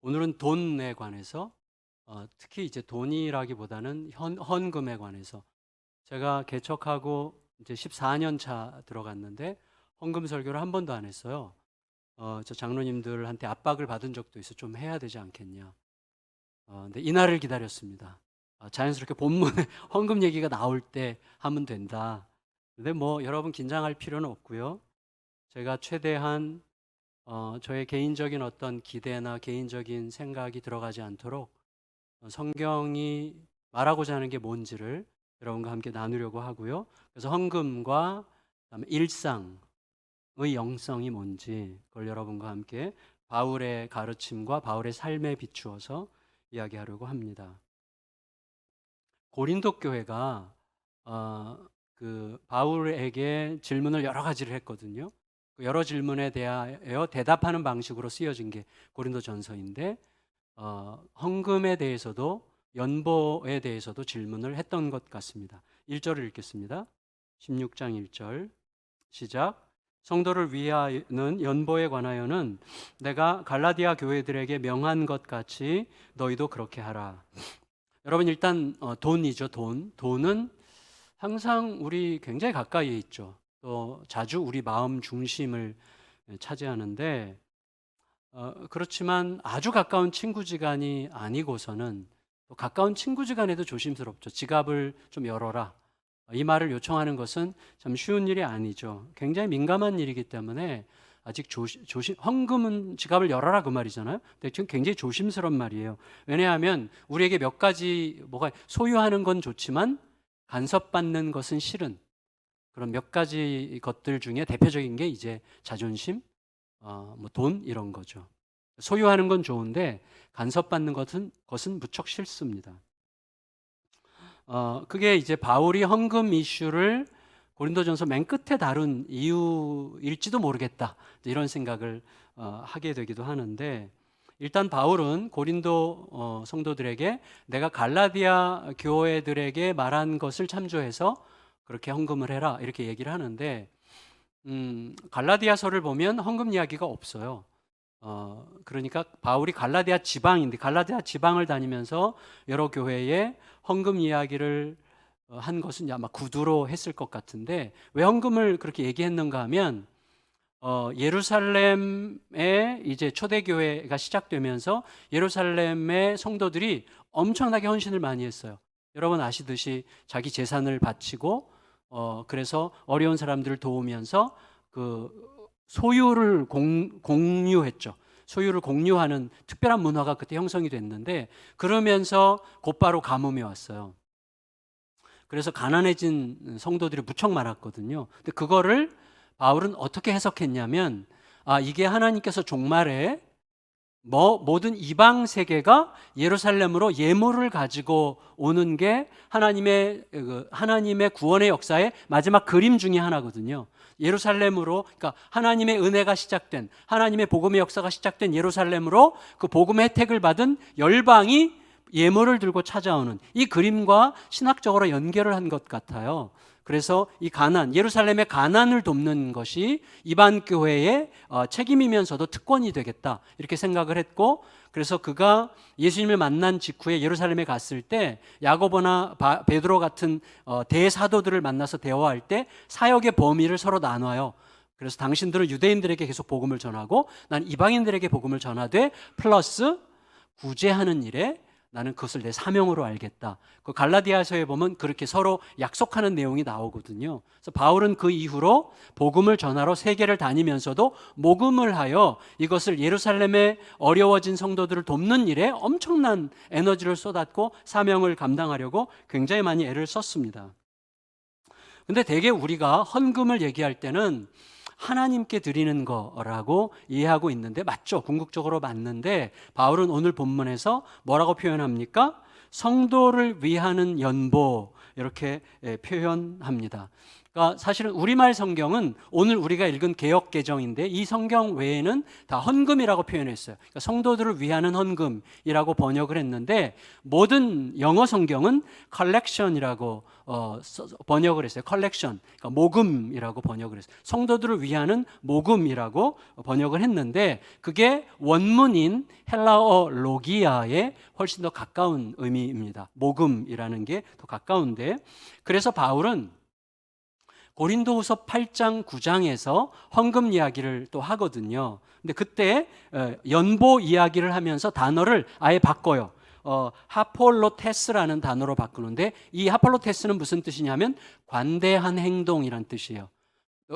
오늘은 돈에 관해서 특히 이제 돈이라기보다는 헌금에 관해서 제가 개척하고 이제 14년 차 들어갔는데 헌금 설교를 한 번도 안 했어요. 저 장로님들한테 압박을 받은 적도 있어. 좀 해야 되지 않겠냐. 근데 이날을 기다렸습니다. 자연스럽게 본문에 헌금 얘기가 나올 때 하면 된다. 근데 뭐 여러분 긴장할 필요는 없고요. 제가 최대한 저의 개인적인 어떤 기대나 개인적인 생각이 들어가지 않도록 성경이 말하고자 하는 게 뭔지를 여러분과 함께 나누려고 하고요. 그래서 헌금과 그다음에 일상의 영성이 뭔지 그걸 여러분과 함께 바울의 가르침과 바울의 삶에 비추어서 이야기하려고 합니다. 고린도 교회가 그 바울에게 질문을 여러 가지를 했거든요. 그 여러 질문에 대하여 대답하는 방식으로 쓰여진 게 고린도 전서인데 헌금에 대해서도 연보에 대해서도 질문을 했던 것 같습니다. 1절을 읽겠습니다. 16장 1절 시작. 성도를 위하여는 연보에 관하여는 내가 갈라디아 교회들에게 명한 것 같이 너희도 그렇게 하라. 여러분 일단 돈이죠. 돈은 항상 우리 굉장히 가까이에 있죠. 또 자주 우리 마음 중심을 차지하는데 그렇지만 아주 가까운 친구지간이 아니고서는 또 가까운 친구지간에도 조심스럽죠. 지갑을 좀 열어라. 이 말을 요청하는 것은 참 쉬운 일이 아니죠. 굉장히 민감한 일이기 때문에 아직 조심, 헌금은 지갑을 열어라 그 말이잖아요. 근데 지금 굉장히 조심스러운 말이에요. 왜냐하면 우리에게 몇 가지 뭐가 소유하는 건 좋지만 간섭받는 것은 싫은 그런 몇 가지 것들 중에 대표적인 게 이제 자존심, 뭐 돈 이런 거죠. 소유하는 건 좋은데 간섭받는 것은 무척 싫습니다. 그게 이제 바울이 헌금 이슈를 고린도전서 맨 끝에 다룬 이유일지도 모르겠다. 이런 생각을 하게 되기도 하는데 일단 바울은 고린도 성도들에게 내가 갈라디아 교회들에게 말한 것을 참조해서 그렇게 헌금을 해라 이렇게 얘기를 하는데 갈라디아서를 보면 헌금 이야기가 없어요. 그러니까 바울이 갈라디아 지방인데 갈라디아 지방을 다니면서 여러 교회에 헌금 이야기를 한 것은 아마 구두로 했을 것 같은데 왜 헌금을 그렇게 얘기했는가 하면 예루살렘에 이제 초대교회가 시작되면서 예루살렘의 성도들이 엄청나게 헌신을 많이 했어요. 여러분 아시듯이 자기 재산을 바치고 그래서 어려운 사람들을 도우면서 그 소유를 공유했죠. 소유를 공유하는 특별한 문화가 그때 형성이 됐는데 그러면서 곧바로 가뭄이 왔어요. 그래서 가난해진 성도들이 무척 많았거든요. 근데 그거를 바울은 어떻게 해석했냐면 이게 하나님께서 종말에 모든 이방 세계가 예루살렘으로 예물을 가지고 오는 게 하나님의 구원의 역사의 마지막 그림 중에 하나거든요. 예루살렘으로, 그러니까 하나님의 은혜가 시작된, 하나님의 복음의 역사가 시작된 예루살렘으로 그 복음의 혜택을 받은 열방이 예물을 들고 찾아오는 이 그림과 신학적으로 연결을 한 것 같아요. 그래서 이 예루살렘의 가난을 돕는 것이 이반 교회의 책임이면서도 특권이 되겠다 이렇게 생각을 했고 그래서 그가 예수님을 만난 직후에 예루살렘에 갔을 때 야고보나 베드로 같은 대사도들을 만나서 대화할 때 사역의 범위를 서로 나눠요. 그래서 당신들은 유대인들에게 계속 복음을 전하고 난 이방인들에게 복음을 전하되 플러스 구제하는 일에 나는 그것을 내 사명으로 알겠다. 그 갈라디아서에 보면 그렇게 서로 약속하는 내용이 나오거든요. 그래서 바울은 그 이후로 복음을 전하러 세계를 다니면서도 모금을 하여 이것을 예루살렘의 어려워진 성도들을 돕는 일에 엄청난 에너지를 쏟았고 사명을 감당하려고 굉장히 많이 애를 썼습니다. 근데 대개 우리가 헌금을 얘기할 때는 하나님께 드리는 거라고 이해하고 있는데 맞죠? 궁극적으로 맞는데 바울은 오늘 본문에서 뭐라고 표현합니까? 성도를 위하는 연보 이렇게 표현합니다. 그러니까 사실은 우리말 성경은 오늘 우리가 읽은 개역 개정인데 이 성경 외에는 다 헌금이라고 표현했어요. 그러니까 성도들을 위하는 헌금이라고 번역을 했는데 모든 영어 성경은 collection이라고 번역을 했어요. collection, 그러니까 모금이라고 번역을 했어요. 성도들을 위하는 모금이라고 번역을 했는데 그게 원문인 헬라어 로기아에 훨씬 더 가까운 의미입니다. 모금이라는 게 더 가까운데 그래서 바울은 고린도후서 8장 9장에서 헌금 이야기를 또 하거든요. 근데 그때 연보 이야기를 하면서 단어를 아예 바꿔요. 하폴로테스라는 단어로 바꾸는데 이 하폴로테스는 무슨 뜻이냐면 관대한 행동이란 뜻이에요.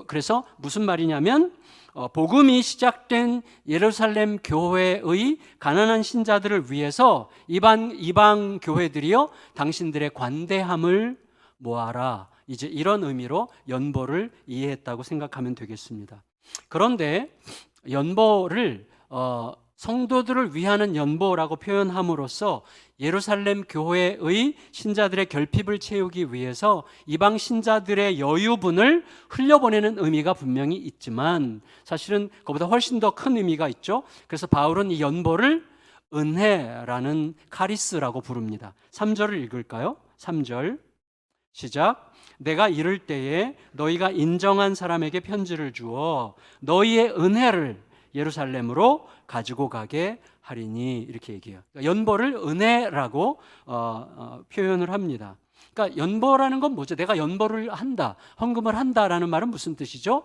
그래서 무슨 말이냐면 복음이 시작된 예루살렘 교회의 가난한 신자들을 위해서 이방 교회들이요 당신들의 관대함을 모아라. 이제 이런 의미로 연보를 이해했다고 생각하면 되겠습니다. 그런데 연보를 성도들을 위하는 연보라고 표현함으로써 예루살렘 교회의 신자들의 결핍을 채우기 위해서 이방 신자들의 여유분을 흘려보내는 의미가 분명히 있지만 사실은 그보다 훨씬 더 큰 의미가 있죠. 그래서 바울은 이 연보를 은혜라는 카리스라고 부릅니다. 3절을 읽을까요? 3절 시작. 내가 이를 때에 너희가 인정한 사람에게 편지를 주어 너희의 은혜를 예루살렘으로 가지고 가게 하리니 이렇게 얘기해요. 그러니까 연보를 은혜라고 표현을 합니다. 그러니까 연보라는 건 뭐죠? 내가 연보를 한다, 헌금을 한다라는 말은 무슨 뜻이죠?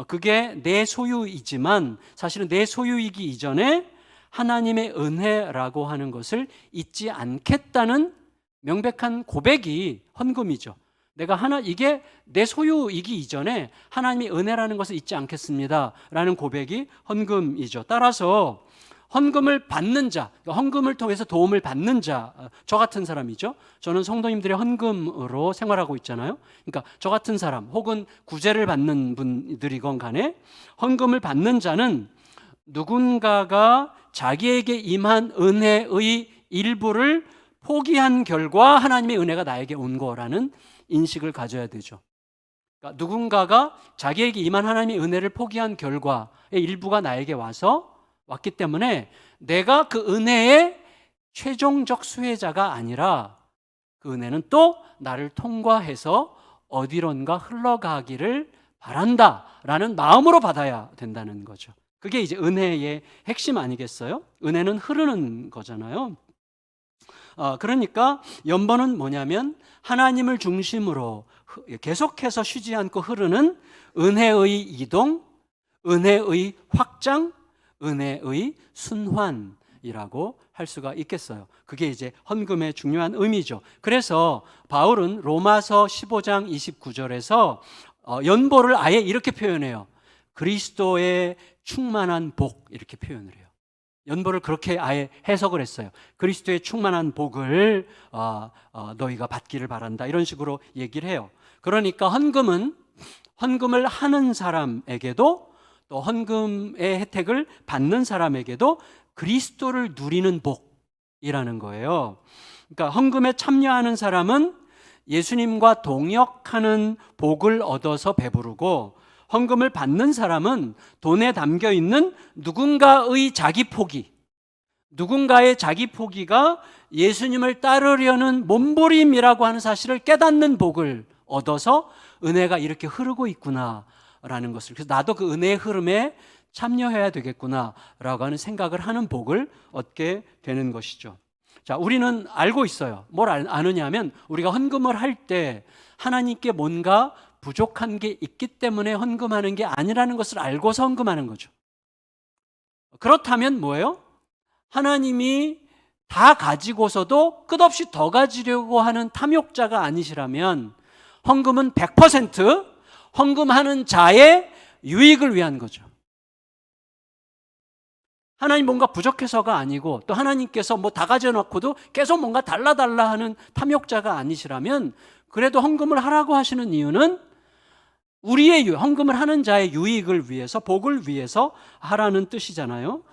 그게 내 소유이지만 사실은 내 소유이기 이전에 하나님의 은혜라고 하는 것을 잊지 않겠다는 명백한 고백이 헌금이죠. 이게 내 소유이기 이전에 하나님의 은혜라는 것을 잊지 않겠습니다 라는 고백이 헌금이죠. 따라서 헌금을 받는 자, 헌금을 통해서 도움을 받는 자, 저 같은 사람이죠. 저는 성도님들의 헌금으로 생활하고 있잖아요. 그러니까 저 같은 사람 혹은 구제를 받는 분들이건 간에 헌금을 받는 자는 누군가가 자기에게 임한 은혜의 일부를 포기한 결과 하나님의 은혜가 나에게 온 거라는 인식을 가져야 되죠. 그러니까 누군가가 자기에게 임한 하나님의 은혜를 포기한 결과의 일부가 나에게 왔기 때문에 내가 그 은혜의 최종적 수혜자가 아니라 그 은혜는 또 나를 통과해서 어디론가 흘러가기를 바란다라는 마음으로 받아야 된다는 거죠. 그게 이제 은혜의 핵심 아니겠어요? 은혜는 흐르는 거잖아요. 그러니까 연보는 뭐냐면 하나님을 중심으로 계속해서 쉬지 않고 흐르는 은혜의 이동, 은혜의 확장, 은혜의 순환이라고 할 수가 있겠어요. 그게 이제 헌금의 중요한 의미죠. 그래서 바울은 로마서 15장 29절에서 연보를 아예 이렇게 표현해요. 그리스도의 충만한 복 이렇게 표현을 해요. 연보를 그렇게 아예 해석을 했어요. 그리스도의 충만한 복을 너희가 받기를 바란다 이런 식으로 얘기를 해요. 그러니까 헌금을 하는 사람에게도 또 헌금의 혜택을 받는 사람에게도 그리스도를 누리는 복이라는 거예요. 그러니까 헌금에 참여하는 사람은 예수님과 동역하는 복을 얻어서 배부르고 헌금을 받는 사람은 돈에 담겨 있는 누군가의 자기 포기, 누군가의 자기 포기가 예수님을 따르려는 몸부림이라고 하는 사실을 깨닫는 복을 얻어서 은혜가 이렇게 흐르고 있구나라는 것을, 그래서 나도 그 은혜의 흐름에 참여해야 되겠구나라고 하는 생각을 하는 복을 얻게 되는 것이죠. 자, 우리는 알고 있어요. 뭘 아느냐면 우리가 헌금을 할 때 하나님께 뭔가 부족한 게 있기 때문에 헌금하는 게 아니라는 것을 알고서 헌금하는 거죠. 그렇다면 뭐예요? 하나님이 다 가지고서도 끝없이 더 가지려고 하는 탐욕자가 아니시라면 헌금은 100% 헌금하는 자의 유익을 위한 거죠. 하나님 뭔가 부족해서가 아니고 또 하나님께서 뭐 다 가져놓고도 계속 뭔가 달라 하는 탐욕자가 아니시라면 그래도 헌금을 하라고 하시는 이유는 우리의 헌금을 하는 자의 유익을 위해서, 복을 위해서 하라는 뜻이잖아요.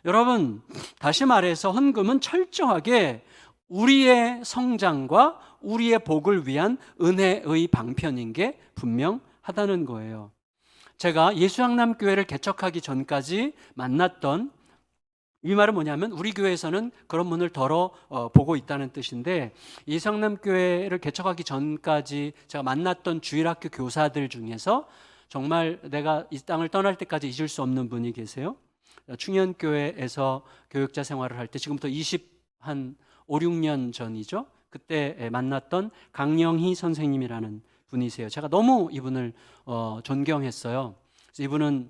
여러분, 다시 말해서 헌금은 철저하게 우리의 성장과 우리의 복을 위한 은혜의 방편인 게 분명하다는 거예요. 제가 예수양남교회를 개척하기 전까지 만났던, 이 말은 뭐냐면 우리 교회에서는 그런 문을 덜어 보고 있다는 뜻인데, 예수양남교회를 개척하기 전까지 제가 만났던 주일학교 교사들 중에서 정말 내가 이 땅을 떠날 때까지 잊을 수 없는 분이 계세요. 충현교회에서 교육자 생활을 할 때, 지금부터 5, 6년 전이죠. 그때 만났던 강영희 선생님이라는 분이세요. 제가 너무 이분을 존경했어요. 그래서 이분은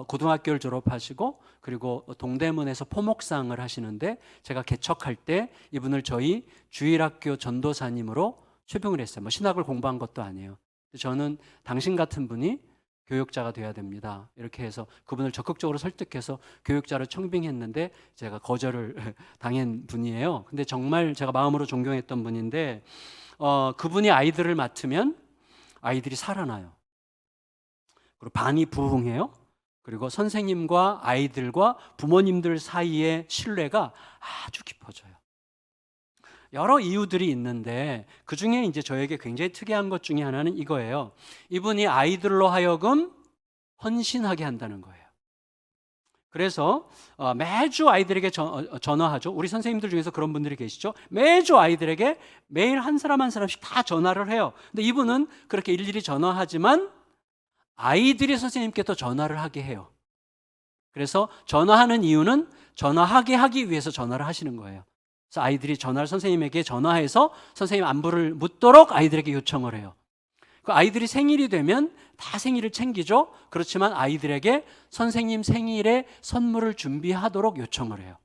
고등학교를 졸업하시고 그리고 동대문에서 포목상을 하시는데, 제가 개척할 때 이분을 저희 주일학교 전도사님으로 초빙을 했어요. 뭐 신학을 공부한 것도 아니에요. 저는 당신 같은 분이 교육자가 돼야 됩니다, 이렇게 해서 그분을 적극적으로 설득해서 교육자를 청빙했는데 제가 거절을 당한 분이에요. 근데 정말 제가 마음으로 존경했던 분인데, 그분이 아이들을 맡으면 아이들이 살아나요. 그리고 반이 부흥해요. 그리고 선생님과 아이들과 부모님들 사이의 신뢰가 아주 깊어져요. 여러 이유들이 있는데 그 중에 이제 저에게 굉장히 특이한 것 중에 하나는 이거예요. 이분이 아이들로 하여금 헌신하게 한다는 거예요. 그래서 매주 아이들에게 전화하죠. 우리 선생님들 중에서 그런 분들이 계시죠. 매주 아이들에게 매일 한 사람 한 사람씩 다 전화를 해요. 근데 이분은 그렇게 일일이 전화하지만 아이들이 선생님께 또 전화를 하게 해요. 그래서 전화하는 이유는 전화하게 하기 위해서 전화를 하시는 거예요. 그래서 아이들이 전화를 선생님에게 전화해서 선생님 안부를 묻도록 아이들에게 요청을 해요. 그 아이들이 생일이 되면 다 생일을 챙기죠. 그렇지만 아이들에게 선생님 생일에 선물을 준비하도록 요청을 해요.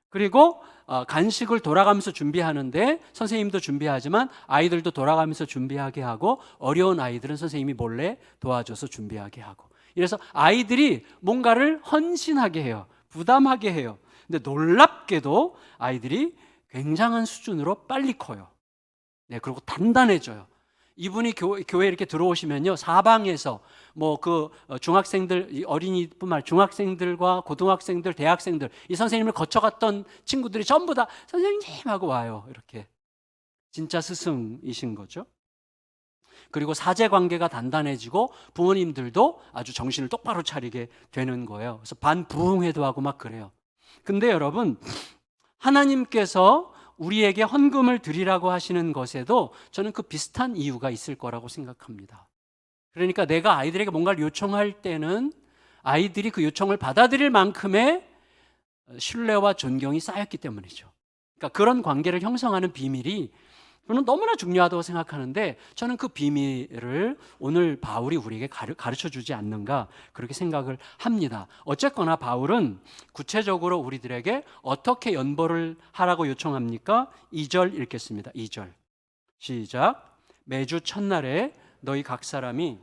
그리고 간식을 돌아가면서 준비하는데 선생님도 준비하지만 아이들도 돌아가면서 준비하게 하고, 어려운 아이들은 선생님이 몰래 도와줘서 준비하게 하고, 이래서 아이들이 뭔가를 헌신하게 해요. 부담하게 해요. 근데 놀랍게도 아이들이 굉장한 수준으로 빨리 커요. 네, 그리고 단단해져요. 이분이 교회 이렇게 들어오시면요, 사방에서 뭐 그 중학생들, 어린이뿐만 아니라 중학생들과 고등학생들, 대학생들, 이 선생님을 거쳐갔던 친구들이 전부 다 선생님 하고 와요. 이렇게 진짜 스승이신 거죠. 그리고 사제 관계가 단단해지고 부모님들도 아주 정신을 똑바로 차리게 되는 거예요. 그래서 반부흥회도 하고 막 그래요. 근데 여러분, 하나님께서 우리에게 헌금을 드리라고 하시는 것에도 저는 그 비슷한 이유가 있을 거라고 생각합니다. 그러니까 내가 아이들에게 뭔가를 요청할 때는 아이들이 그 요청을 받아들일 만큼의 신뢰와 존경이 쌓였기 때문이죠. 그러니까 그런 관계를 형성하는 비밀이 저는 너무나 중요하다고 생각하는데, 저는 그 비밀을 오늘 바울이 우리에게 가르쳐 주지 않는가, 그렇게 생각을 합니다. 어쨌거나 바울은 구체적으로 우리들에게 어떻게 연보를 하라고 요청합니까? 2절 읽겠습니다. 2절 시작. 매주 첫날에 너희 각 사람이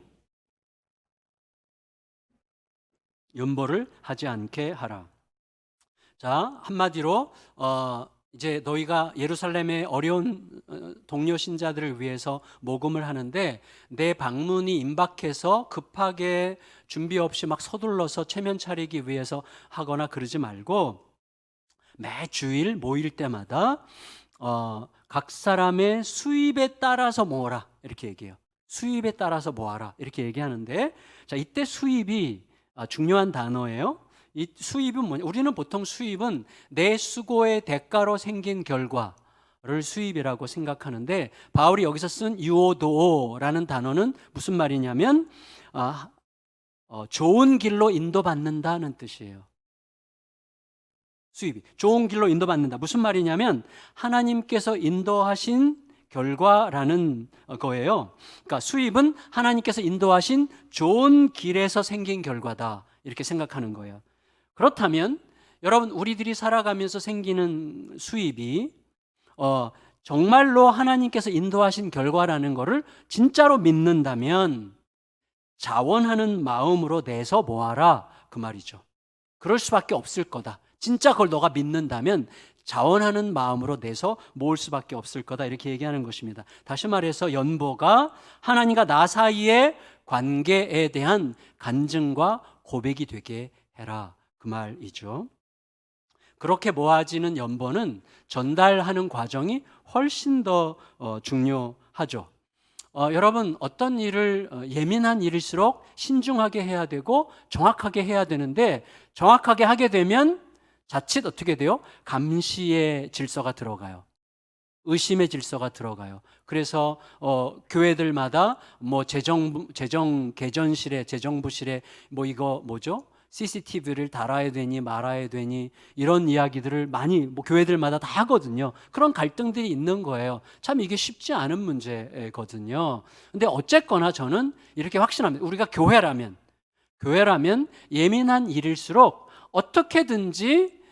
연보를 하지 않게 하라. 자, 한마디로 이제 너희가 예루살렘의 어려운 동료 신자들을 위해서 모금을 하는데, 내 방문이 임박해서 급하게 준비 없이 막 서둘러서 체면 차리기 위해서 하거나 그러지 말고, 매 주일 모일 때마다 각 사람의 수입에 따라서 모으라, 이렇게 얘기해요. 수입에 따라서 모아라, 이렇게 얘기하는데, 자, 이때 수입이 중요한 단어예요. 이 수입은 뭐냐? 우리는 보통 수입은 내 수고의 대가로 생긴 결과를 수입이라고 생각하는데, 바울이 여기서 쓴 유오도라는 단어는 무슨 말이냐면 좋은 길로 인도받는다는 뜻이에요. 수입이 좋은 길로 인도받는다. 무슨 말이냐면 하나님께서 인도하신 결과라는 거예요. 그러니까 수입은 하나님께서 인도하신 좋은 길에서 생긴 결과다, 이렇게 생각하는 거예요. 그렇다면 여러분, 우리들이 살아가면서 생기는 수입이 정말로 하나님께서 인도하신 결과라는 것을 진짜로 믿는다면 자원하는 마음으로 내서 모아라, 그 말이죠. 그럴 수밖에 없을 거다. 진짜 그걸 너가 믿는다면 자원하는 마음으로 내서 모을 수밖에 없을 거다, 이렇게 얘기하는 것입니다. 다시 말해서 연보가 하나님과 나 사이의 관계에 대한 간증과 고백이 되게 해라, 그 말이죠. 그렇게 모아지는 연본은 전달하는 과정이 훨씬 더 중요하죠. 여러분, 어떤 일을 예민한 일일수록 신중하게 해야 되고 정확하게 해야 되는데, 정확하게 하게 되면 자칫 어떻게 돼요? 감시의 질서가 들어가요. 의심의 질서가 들어가요. 그래서 교회들마다 뭐 재정 개전실에, 재정부실에 뭐 이거 뭐죠? CCTV를 달아야 되니 말아야 되니 이런 이야기들을 많이 뭐 교회들마다 다 하거든요. 그런 갈등들이 있는 거예요. 참 이게 쉽지 않은 문제거든요. 근데 어쨌거나 저는 이렇게 확신합니다. 우리가 교회라면 예민한 일일수록 어떻게든지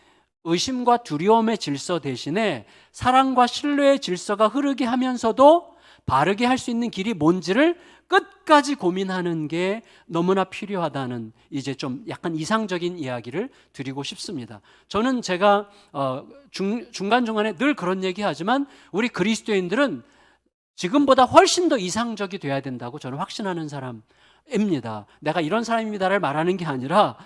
의심과 두려움의 질서 대신에 사랑과 신뢰의 질서가 흐르게 하면서도 바르게 할 수 있는 길이 뭔지를 끝까지 고민하는 게 너무나 필요하다는, 이제 좀 약간 이상적인 이야기를 드리고 싶습니다. 저는 제가 중간중간에 늘 그런 얘기하지만 우리 그리스도인들은 지금보다 훨씬 더 이상적이 돼야 된다고 저는 확신하는 사람입니다. 내가 이런 사람입니다를 말하는 게 아니라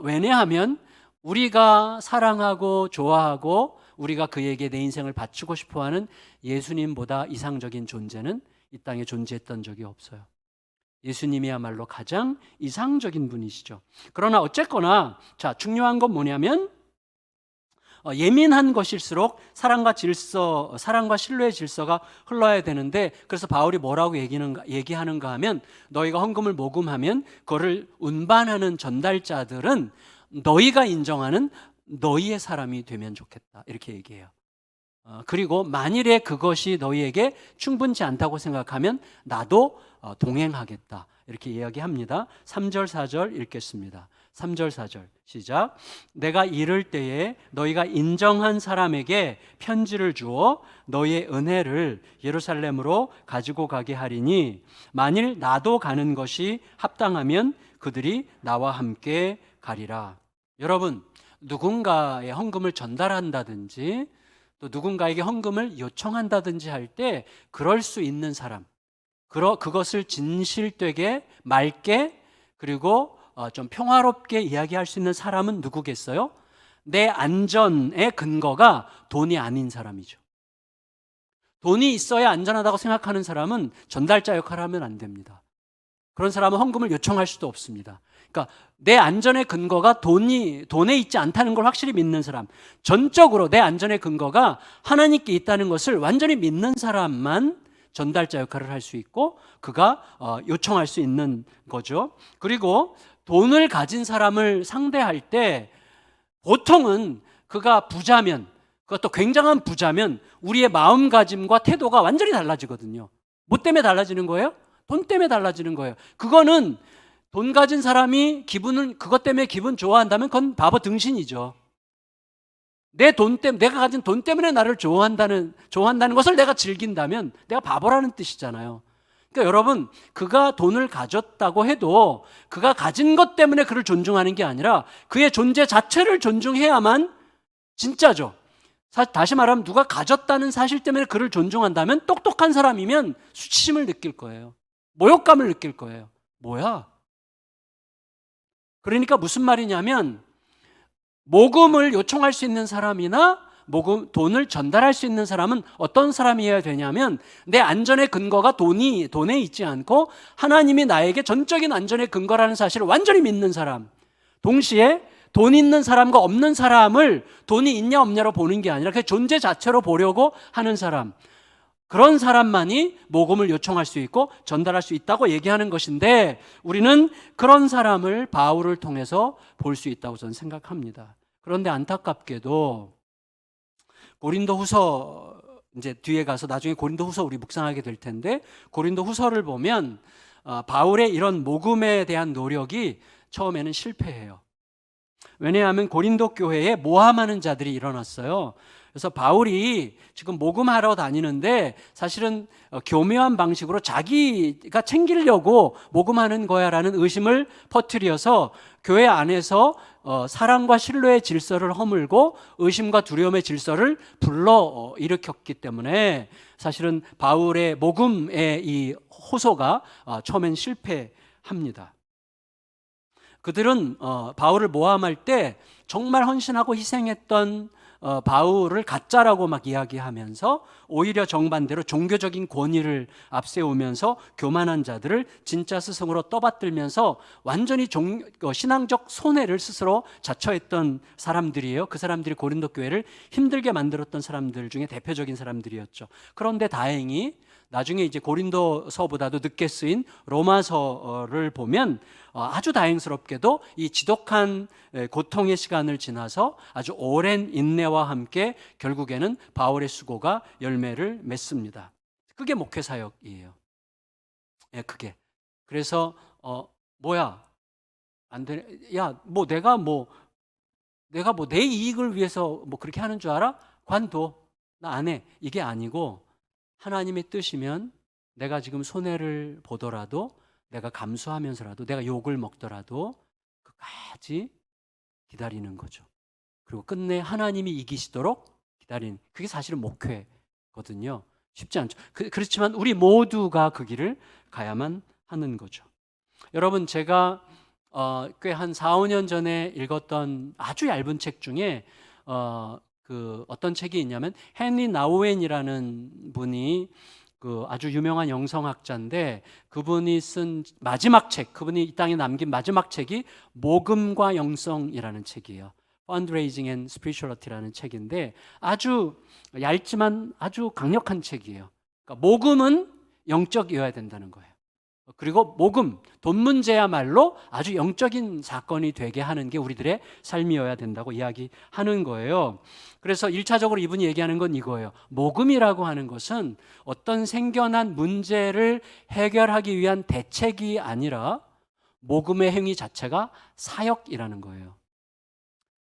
왜냐하면 우리가 사랑하고 좋아하고 우리가 그에게 내 인생을 바치고 싶어하는 예수님보다 이상적인 존재는 이 땅에 존재했던 적이 없어요. 예수님이야말로 가장 이상적인 분이시죠. 그러나 어쨌거나 자, 중요한 건 뭐냐면 예민한 것일수록 사랑과 신뢰의 질서가 흘러야 되는데, 그래서 바울이 뭐라고 얘기하는가 하면, 너희가 헌금을 모금하면 그거를 운반하는 전달자들은 너희가 인정하는 너희의 사람이 되면 좋겠다, 이렇게 얘기해요. 그리고 만일에 그것이 너희에게 충분치 않다고 생각하면 나도 동행하겠다, 이렇게 이야기합니다. 3절 4절 읽겠습니다. 3절 4절 시작. 내가 이를 때에 너희가 인정한 사람에게 편지를 주어 너희의 은혜를 예루살렘으로 가지고 가게 하리니, 만일 나도 가는 것이 합당하면 그들이 나와 함께 가리라. 여러분, 누군가의 헌금을 전달한다든지 또 누군가에게 헌금을 요청한다든지 할 때 그럴 수 있는 사람, 그것을 진실되게 맑게 그리고 좀 평화롭게 이야기할 수 있는 사람은 누구겠어요? 내 안전의 근거가 돈이 아닌 사람이죠. 돈이 있어야 안전하다고 생각하는 사람은 전달자 역할을 하면 안 됩니다. 그런 사람은 헌금을 요청할 수도 없습니다. 그러니까 내 안전의 근거가 돈에 있지 않다는 걸 확실히 믿는 사람, 전적으로 내 안전의 근거가 하나님께 있다는 것을 완전히 믿는 사람만 전달자 역할을 할 수 있고 그가 요청할 수 있는 거죠. 그리고 돈을 가진 사람을 상대할 때 보통은 그가 부자면, 그것도 굉장한 부자면 우리의 마음가짐과 태도가 완전히 달라지거든요. 뭐 때문에 달라지는 거예요? 돈 때문에 달라지는 거예요. 그거는 돈 가진 사람이 그것 때문에 기분 좋아한다면 그건 바보 등신이죠. 내가 가진 돈 때문에 나를 좋아한다는 것을 내가 즐긴다면 내가 바보라는 뜻이잖아요. 그러니까 여러분, 그가 돈을 가졌다고 해도 그가 가진 것 때문에 그를 존중하는 게 아니라 그의 존재 자체를 존중해야만 진짜죠. 다시 말하면 누가 가졌다는 사실 때문에 그를 존중한다면 똑똑한 사람이면 수치심을 느낄 거예요. 모욕감을 느낄 거예요. 뭐야? 그러니까 무슨 말이냐면, 모금을 요청할 수 있는 사람이나 돈을 전달할 수 있는 사람은 어떤 사람이어야 되냐면, 내 안전의 근거가 돈에 있지 않고 하나님이 나에게 전적인 안전의 근거라는 사실을 완전히 믿는 사람, 동시에 돈 있는 사람과 없는 사람을 돈이 있냐 없냐로 보는 게 아니라 그 존재 자체로 보려고 하는 사람, 그런 사람만이 모금을 요청할 수 있고 전달할 수 있다고 얘기하는 것인데, 우리는 그런 사람을 바울을 통해서 볼 수 있다고 저는 생각합니다. 그런데 안타깝게도 고린도후서, 이제 뒤에 가서 나중에 고린도후서 우리 묵상하게 될 텐데, 고린도후서를 보면 바울의 이런 모금에 대한 노력이 처음에는 실패해요. 왜냐하면 고린도 교회에 모함하는 자들이 일어났어요. 그래서 바울이 지금 모금하러 다니는데 사실은 교묘한 방식으로 자기가 챙기려고 모금하는 거야라는 의심을 퍼뜨려서 교회 안에서 사랑과 신뢰의 질서를 허물고 의심과 두려움의 질서를 불러 일으켰기 때문에 사실은 바울의 모금의 이 호소가 처음엔 실패합니다. 그들은 바울을 모함할 때 정말 헌신하고 희생했던 바울을 가짜라고 막 이야기하면서 오히려 정반대로 종교적인 권위를 앞세우면서 교만한 자들을 진짜 스승으로 떠받들면서 완전히 신앙적 손해를 스스로 자처했던 사람들이에요. 그 사람들이 고린도 교회를 힘들게 만들었던 사람들 중에 대표적인 사람들이었죠. 그런데 다행히 나중에 이제 고린도서보다도 늦게 쓰인 로마서를 보면 아주 다행스럽게도 이 지독한 고통의 시간을 지나서 아주 오랜 인내와 함께 결국에는 바울의 수고가 열매를 맺습니다. 그게 목회 사역이에요. 예, 그게. 그래서 뭐야 안 되네. 야, 뭐 내가 내 이익을 위해서 뭐 그렇게 하는 줄 알아? 관둬. 나 안 해. 이게 아니고 하나님의 뜻이면 내가 지금 손해를 보더라도 내가 감수하면서라도 내가 욕을 먹더라도 끝까지 기다리는 거죠. 그리고 끝내 하나님이 이기시도록 기다리는, 그게 사실은 목회거든요. 쉽지 않죠. 그렇지만 우리 모두가 그 길을 가야만 하는 거죠. 여러분, 제가 꽤 한 4, 5년 전에 읽었던 아주 얇은 책 중에 어떤 책이 있냐면 헨리 나우엔이라는 분이 아주 유명한 영성학자인데 그분이 쓴 마지막 책, 그분이 이 땅에 남긴 마지막 책이 모금과 영성이라는 책이에요. Fundraising and Spirituality라는 책인데 아주 얇지만 아주 강력한 책이에요. 그러니까 모금은 영적이어야 된다는 거예요. 그리고 모금, 돈 문제야말로 아주 영적인 사건이 되게 하는 게 우리들의 삶이어야 된다고 이야기하는 거예요. 그래서 1차적으로 이분이 얘기하는 건 이거예요. 모금이라고 하는 것은 어떤 생겨난 문제를 해결하기 위한 대책이 아니라 모금의 행위 자체가 사역이라는 거예요.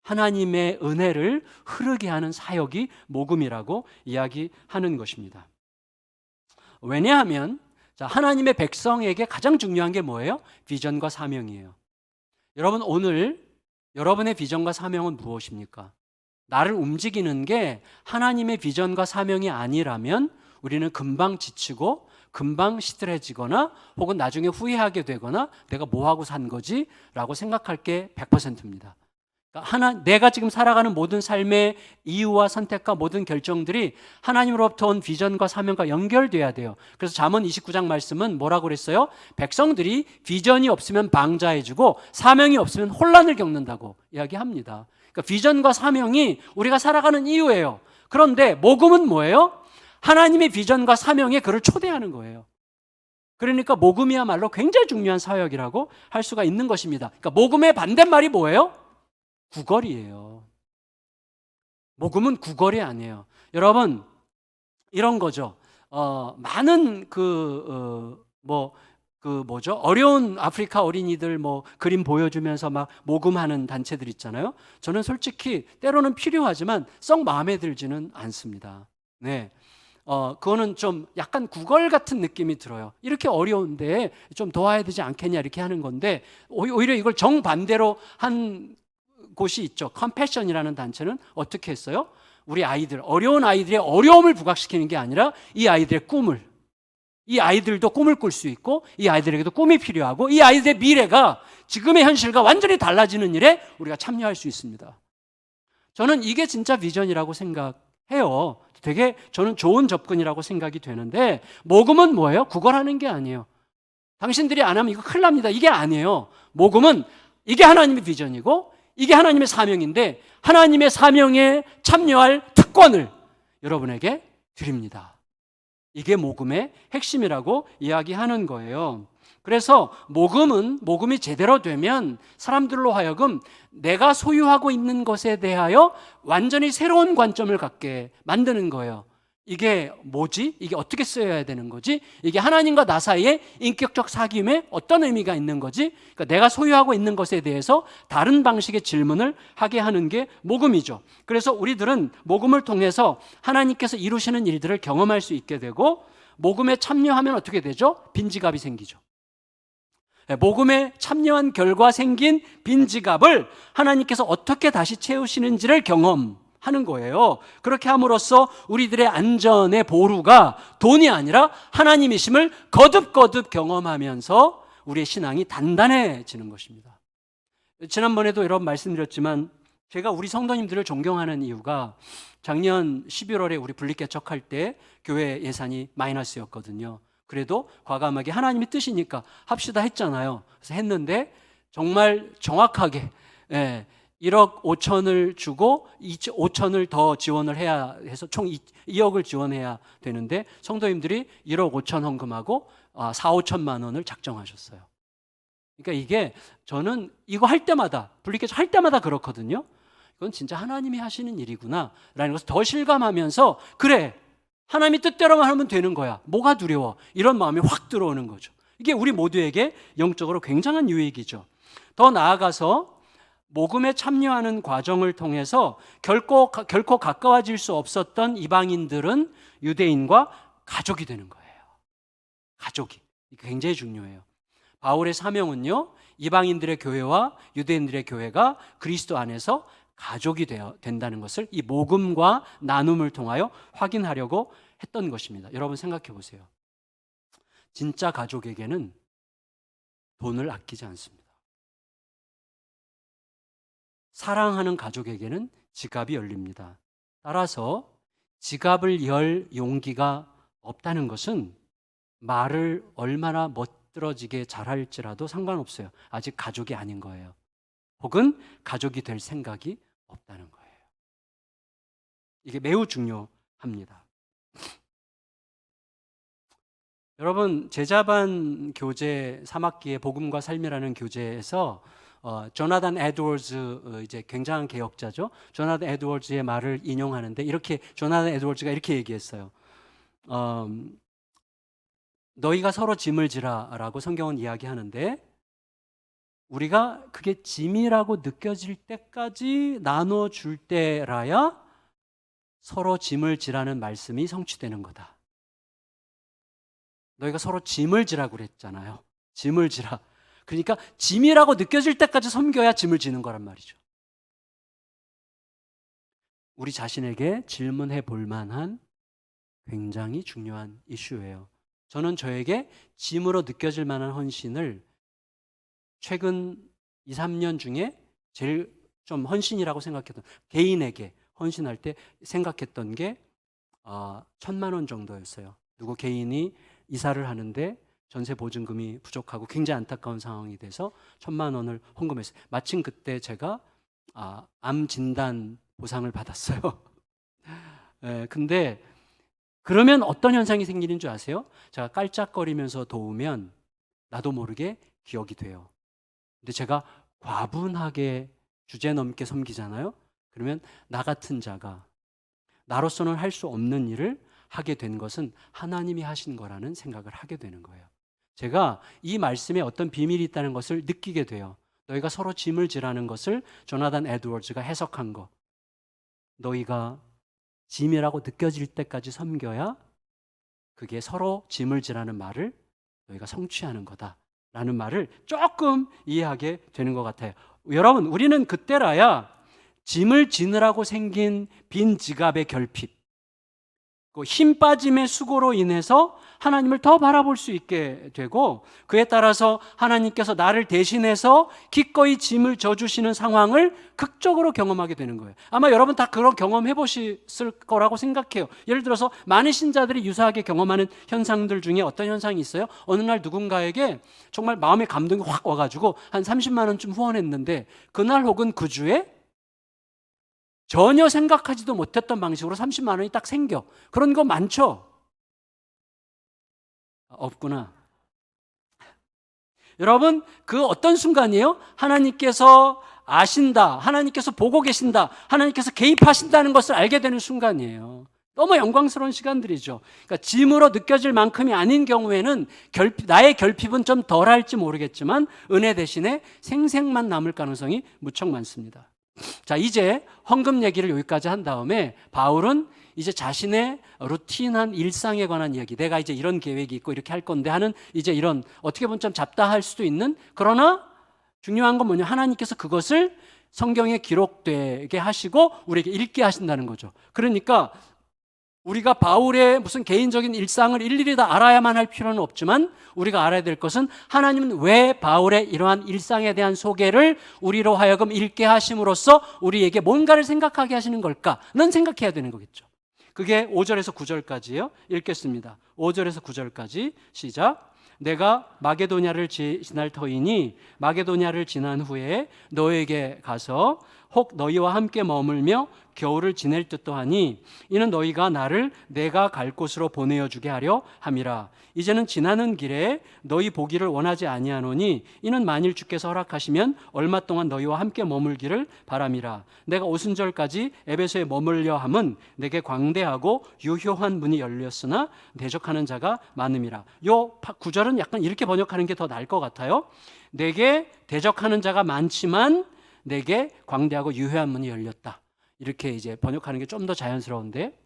하나님의 은혜를 흐르게 하는 사역이 모금이라고 이야기하는 것입니다. 왜냐하면 하나님의 백성에게 가장 중요한 게 뭐예요? 비전과 사명이에요. 여러분, 오늘 여러분의 비전과 사명은 무엇입니까? 나를 움직이는 게 하나님의 비전과 사명이 아니라면 우리는 금방 지치고 금방 시들해지거나 혹은 나중에 후회하게 되거나 내가 뭐하고 산 거지? 라고 생각할 게 100%입니다. 내가 지금 살아가는 모든 삶의 이유와 선택과 모든 결정들이 하나님으로부터 온 비전과 사명과 연결돼야 돼요. 그래서 잠언 29장 말씀은 뭐라고 그랬어요? 백성들이 비전이 없으면 방자해지고 사명이 없으면 혼란을 겪는다고 이야기합니다. 그러니까 비전과 사명이 우리가 살아가는 이유예요. 그런데 모금은 뭐예요? 하나님의 비전과 사명에 그를 초대하는 거예요. 그러니까 모금이야말로 굉장히 중요한 사역이라고 할 수가 있는 것입니다. 그러니까 모금의 반대말이 뭐예요? 구걸이에요. 모금은 구걸이 아니에요. 여러분, 이런 거죠. 많은 어려운 아프리카 어린이들 그림 보여주면서 막 모금하는 단체들 있잖아요. 저는 솔직히 때로는 필요하지만 썩 마음에 들지는 않습니다. 네. 그거는 좀 약간 구걸 같은 느낌이 들어요. 이렇게 어려운데 좀 도와야 되지 않겠냐 이렇게 하는 건데 오히려 이걸 정반대로 한 곳이 있죠. 컴패션이라는 단체는 어떻게 했어요? 우리 아이들, 어려운 아이들의 어려움을 부각시키는 게 아니라 이 아이들의 꿈을, 이 아이들도 꿈을 꿀 수 있고 이 아이들에게도 꿈이 필요하고 이 아이들의 미래가 지금의 현실과 완전히 달라지는 일에 우리가 참여할 수 있습니다. 저는 이게 진짜 비전이라고 생각해요. 되게 저는 좋은 접근이라고 생각이 되는데 모금은 뭐예요? 구걸하는 게 아니에요. 당신들이 안 하면 이거 큰일 납니다. 이게 아니에요. 모금은 이게 하나님의 비전이고 이게 하나님의 사명인데 하나님의 사명에 참여할 특권을 여러분에게 드립니다. 이게 모금의 핵심이라고 이야기하는 거예요. 그래서 모금이 제대로 되면 사람들로 하여금 내가 소유하고 있는 것에 대하여 완전히 새로운 관점을 갖게 만드는 거예요. 이게 뭐지? 이게 어떻게 쓰여야 되는 거지? 이게 하나님과 나 사이에 인격적 사귐에 어떤 의미가 있는 거지? 그러니까 내가 소유하고 있는 것에 대해서 다른 방식의 질문을 하게 하는 게 모금이죠. 그래서 우리들은 모금을 통해서 하나님께서 이루시는 일들을 경험할 수 있게 되고 모금에 참여하면 어떻게 되죠? 빈지갑이 생기죠. 모금에 참여한 결과 생긴 빈지갑을 하나님께서 어떻게 다시 채우시는지를 경험하는 거예요. 그렇게 함으로써 우리들의 안전의 보루가 돈이 아니라 하나님이심을 거듭거듭 경험하면서 우리의 신앙이 단단해지는 것입니다. 지난번에도 여러 번 말씀드렸지만 제가 우리 성도님들을 존경하는 이유가 작년 11월에 우리 분리개척할 때 교회 예산이 마이너스였거든요. 그래도 과감하게 하나님의 뜻이니까 합시다 했잖아요. 그래서 했는데 정말 정확하게 1억 5천을 주고 5천을 더 지원을 해야 해서 총 2억을 지원해야 되는데 성도님들이 1억 5천 헌금하고 4, 5천만 원을 작정하셨어요. 그러니까 이게 저는 이거 할 때마다 분리개척 할 때마다 그렇거든요. 이건 진짜 하나님이 하시는 일이구나 라는 것을 더 실감하면서 그래 하나님이 뜻대로만 하면 되는 거야. 뭐가 두려워? 이런 마음이 확 들어오는 거죠. 이게 우리 모두에게 영적으로 굉장한 유익이죠. 더 나아가서 복음에 참여하는 과정을 통해서 결코 가까워질 수 없었던 이방인들은 유대인과 가족이 되는 거예요. 가족이. 이게 굉장히 중요해요. 바울의 사명은요, 이방인들의 교회와 유대인들의 교회가 그리스도 안에서 가족이 된다는 것을 이 복음과 나눔을 통하여 확인하려고 했던 것입니다. 여러분 생각해 보세요. 진짜 가족에게는 돈을 아끼지 않습니다. 사랑하는 가족에게는 지갑이 열립니다. 따라서 지갑을 열 용기가 없다는 것은 말을 얼마나 멋들어지게 잘할지라도 상관없어요. 아직 가족이 아닌 거예요. 혹은 가족이 될 생각이 없다는 거예요. 이게 매우 중요합니다. 여러분, 제자반 교재 3학기의 복음과 삶이라는 교재에서 조나단 에드워즈, 이제 굉장한 개혁자죠. 조나단 에드워즈의 말을 인용하는데 이렇게 조나단 에드워즈가 이렇게 얘기했어요. 너희가 서로 짐을 지라라고 성경은 이야기하는데 우리가 그게 짐이라고 느껴질 때까지 나눠줄 때라야 서로 짐을 지라는 말씀이 성취되는 거다. 너희가 서로 짐을 지라고 그랬잖아요. 짐을 지라. 그러니까 짐이라고 느껴질 때까지 섬겨야 짐을 지는 거란 말이죠. 우리 자신에게 질문해 볼 만한 굉장히 중요한 이슈예요. 저는 저에게 짐으로 느껴질 만한 헌신을 최근 2, 3년 중에 제일 좀 헌신이라고 생각했던, 개인에게 헌신할 때 생각했던 게 1,000만 원 정도였어요. 누구 개인이 이사를 하는데 전세 보증금이 부족하고 굉장히 안타까운 상황이 돼서 1,000만 원을 헌금했어요. 마침 그때 제가 암 진단 보상을 받았어요. 근데 그러면 어떤 현상이 생기는 줄 아세요? 제가 깔짝거리면서 도우면 나도 모르게 기억이 돼요. 근데 제가 과분하게 주제넘게 섬기잖아요. 그러면 나 같은 자가 나로서는 할 수 없는 일을 하게 된 것은 하나님이 하신 거라는 생각을 하게 되는 거예요. 제가 이 말씀에 어떤 비밀이 있다는 것을 느끼게 돼요. 너희가 서로 짐을 지라는 것을 조나단 에드워즈가 해석한 거. 너희가 짐이라고 느껴질 때까지 섬겨야 그게 서로 짐을 지라는 말을 너희가 성취하는 거다라는 말을 조금 이해하게 되는 것 같아요. 여러분, 우리는 그때라야 짐을 지느라고 생긴 빈 지갑의 결핍, 힘 빠짐의 수고로 인해서 하나님을 더 바라볼 수 있게 되고, 그에 따라서 하나님께서 나를 대신해서 기꺼이 짐을 져주시는 상황을 극적으로 경험하게 되는 거예요. 아마 여러분 다 그런 경험해 보셨을 거라고 생각해요. 예를 들어서 많은 신자들이 유사하게 경험하는 현상들 중에 어떤 현상이 있어요? 어느 날 누군가에게 정말 마음의 감동이 확 와가지고 한 30만 원쯤 후원했는데 그날 혹은 그 주에 전혀 생각하지도 못했던 방식으로 30만 원이 딱 생겨. 그런 거 많죠? 없구나. 여러분, 그 어떤 순간이에요? 하나님께서 아신다, 하나님께서 보고 계신다, 하나님께서 개입하신다는 것을 알게 되는 순간이에요. 너무 영광스러운 시간들이죠. 그러니까 짐으로 느껴질 만큼이 아닌 경우에는 나의 결핍은 좀 덜할지 모르겠지만 은혜 대신에 생색만 남을 가능성이 무척 많습니다. 자, 이제 헌금 얘기를 여기까지 한 다음에 바울은 이제 자신의 루틴한 일상에 관한 이야기, 내가 이제 이런 계획이 있고 이렇게 할 건데 하는 이제 이런 어떻게 보면 좀 잡다할 수도 있는, 그러나 중요한 건 뭐냐, 하나님께서 그것을 성경에 기록되게 하시고 우리에게 읽게 하신다는 거죠. 그러니까 우리가 바울의 무슨 개인적인 일상을 일일이 다 알아야만 할 필요는 없지만 우리가 알아야 될 것은 하나님은 왜 바울의 이러한 일상에 대한 소개를 우리로 하여금 읽게 하심으로써 우리에게 뭔가를 생각하게 하시는 걸까는 생각해야 되는 거겠죠. 그게 5절에서 9절까지예요. 읽겠습니다. 5절에서 9절까지 시작. 내가 마게도냐를 지날 터이니 마게도냐를 지난 후에 너에게 가서 혹 너희와 함께 머물며 겨울을 지낼 듯도 하니 이는 너희가 나를 내가 갈 곳으로 보내어 주게 하려 함이라. 이제는 지나는 길에 너희 보기를 원하지 아니하노니 이는 만일 주께서 허락하시면 얼마 동안 너희와 함께 머물기를 바람이라. 내가 오순절까지 에베소에 머물려 함은 내게 광대하고 유효한 문이 열렸으나 대적하는 자가 많음이라. 요 구절은 약간 이렇게 번역하는 게 더 나을 것 같아요. 내게 대적하는 자가 많지만 내게 광대하고 유효한 문이 열렸다. 이렇게 이제 번역하는 게 좀 더 자연스러운데,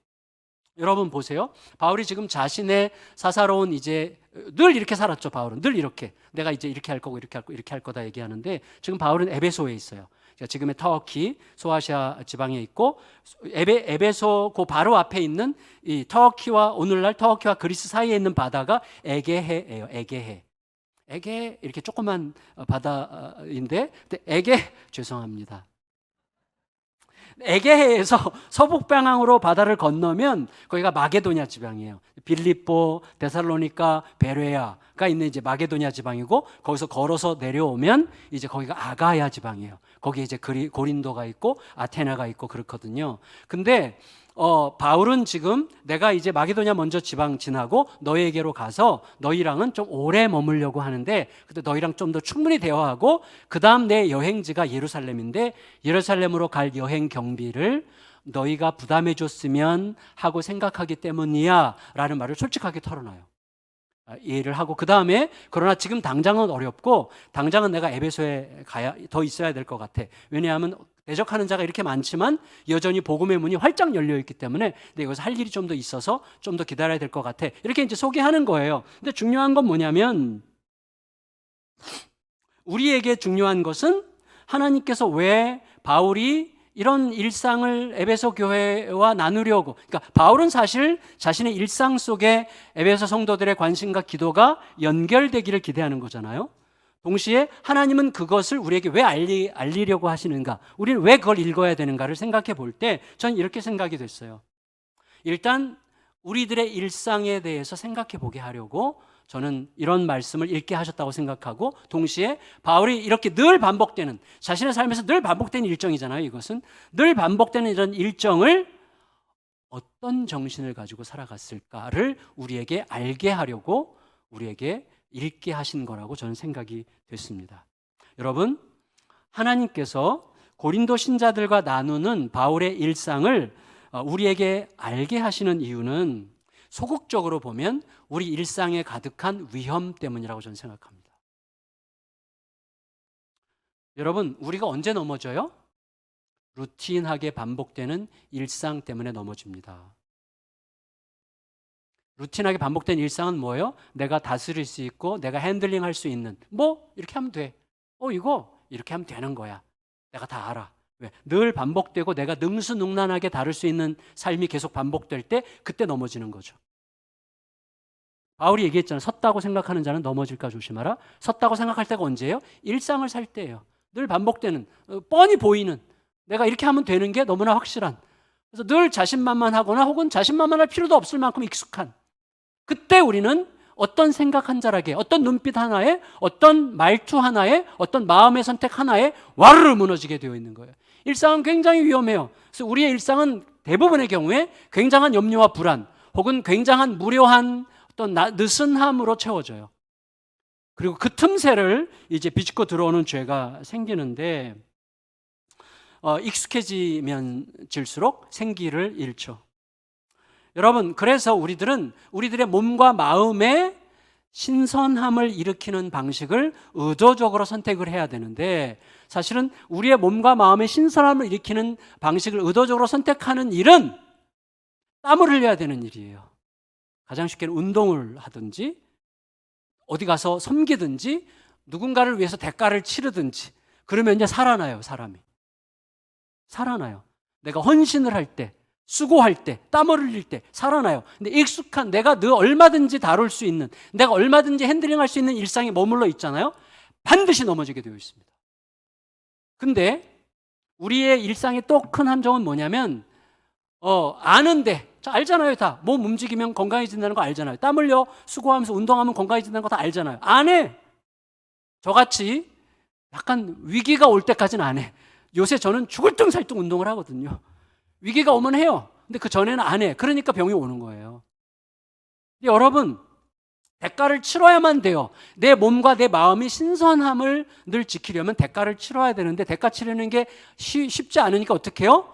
여러분 보세요. 바울이 지금 자신의 사사로운 이제 늘 이렇게 살았죠. 바울은 늘 이렇게 내가 이제 이렇게 할 거고 이렇게 할 거 이렇게 할 거다 얘기하는데 지금 바울은 에베소에 있어요. 지금의 터키 소아시아 지방에 있고 에베소 그 바로 앞에 있는 이 터키와 오늘날 터키와 그리스 사이에 있는 바다가 에게해예요. 에게 이렇게 조그만 바다인데 죄송합니다. 에게해에서 서북방향으로 바다를 건너면 거기가 마게도냐 지방이에요. 빌립보, 데살로니가, 베레아가 있는 이제 마게도냐 지방이고 거기서 걸어서 내려오면 이제 거기가 아가야 지방이에요. 거기에 이제 고린도가 있고 아테나가 있고 그렇거든요. 근데 바울은 지금 내가 이제 마게도냐 먼저 지방 지나고 너희에게로 가서 너희랑은 좀 오래 머물려고 하는데 그때 너희랑 좀 더 충분히 대화하고 그 다음 내 여행지가 예루살렘인데 예루살렘으로 갈 여행 경비를 너희가 부담해 줬으면 하고 생각하기 때문이야 라는 말을 솔직하게 털어놔요. 이해를 하고 그 다음에 그러나 지금 당장은 어렵고 당장은 내가 에베소에 가야 더 있어야 될 것 같아. 왜냐하면 대적하는 자가 이렇게 많지만 여전히 복음의 문이 활짝 열려 있기 때문에 근데 여기서 할 일이 좀 더 있어서 좀 더 기다려야 될 것 같아. 이렇게 이제 소개하는 거예요. 근데 중요한 건 뭐냐면 우리에게 중요한 것은 하나님께서 왜 바울이 이런 일상을 에베소 교회와 나누려고, 그러니까 바울은 사실 자신의 일상 속에 에베소 성도들의 관심과 기도가 연결되기를 기대하는 거잖아요. 동시에 하나님은 그것을 우리에게 왜 알리려고 하시는가, 우리는 왜 그걸 읽어야 되는가를 생각해 볼 때 저는 이렇게 생각이 됐어요. 일단 우리들의 일상에 대해서 생각해 보게 하려고 저는 이런 말씀을 읽게 하셨다고 생각하고, 동시에 바울이 이렇게 늘 반복되는, 자신의 삶에서 늘 반복되는 일정이잖아요. 이것은 늘 반복되는 이런 일정을 어떤 정신을 가지고 살아갔을까를 우리에게 알게 하려고 우리에게 읽게 하신 거라고 저는 생각이 됐습니다. 여러분, 하나님께서 고린도 신자들과 나누는 바울의 일상을 우리에게 알게 하시는 이유는 소극적으로 보면 우리 일상에 가득한 위험 때문이라고 저는 생각합니다. 여러분, 우리가 언제 넘어져요? 루틴하게 반복되는 일상 때문에 넘어집니다. 루틴하게 반복된 일상은 뭐예요? 내가 다스릴 수 있고 내가 핸들링 할 수 있는, 뭐 이렇게 하면 돼. 이거 이렇게 하면 되는 거야. 내가 다 알아. 왜? 늘 반복되고 내가 능수능란하게 다룰 수 있는 삶이 계속 반복될 때 그때 넘어지는 거죠. 바울이 얘기했잖아요. 섰다고 생각하는 자는 넘어질까 조심하라. 섰다고 생각할 때가 언제예요? 일상을 살 때예요. 늘 반복되는, 뻔히 보이는, 내가 이렇게 하면 되는 게 너무나 확실한, 그래서 늘 자신만만하거나 혹은 자신만만할 필요도 없을 만큼 익숙한, 그때 우리는 어떤 생각 한 자락에, 어떤 눈빛 하나에, 어떤 말투 하나에, 어떤 마음의 선택 하나에 와르르 무너지게 되어 있는 거예요. 일상은 굉장히 위험해요. 그래서 우리의 일상은 대부분의 경우에 굉장한 염려와 불안 혹은 굉장한 무료한 어떤 느슨함으로 채워져요. 그리고 그 틈새를 이제 비집고 들어오는 죄가 생기는데 익숙해지면 질수록 생기를 잃죠. 여러분, 그래서 우리들은 우리들의 몸과 마음에 신선함을 일으키는 방식을 의도적으로 선택을 해야 되는데, 사실은 우리의 몸과 마음에 신선함을 일으키는 방식을 의도적으로 선택하는 일은 땀을 흘려야 되는 일이에요. 가장 쉽게는 운동을 하든지 어디 가서 섬기든지 누군가를 위해서 대가를 치르든지, 그러면 이제 살아나요. 사람이 살아나요. 내가 헌신을 할 때, 수고할 때, 땀을 흘릴 때 살아나요. 근데 익숙한 내가 늘 얼마든지 다룰 수 있는, 내가 얼마든지 핸들링할 수 있는 일상에 머물러 있잖아요. 반드시 넘어지게 되어 있습니다. 근데 우리의 일상의 또 큰 함정은 뭐냐면 아는데, 알잖아요. 다 몸 움직이면 건강해진다는 거 알잖아요. 땀 흘려 수고하면서 운동하면 건강해진다는 거 다 알잖아요. 안 해. 저같이 약간 위기가 올 때까지는 안 해. 요새 저는 죽을 둥 살 둥 운동을 하거든요. 위기가 오면 해요. 근데 그 전에는 안 해. 그러니까 병이 오는 거예요. 여러분, 대가를 치러야만 돼요. 내 몸과 내 마음이 신선함을 늘 지키려면 대가를 치러야 되는데, 대가 치르는 게 쉽지 않으니까 어떻게 해요?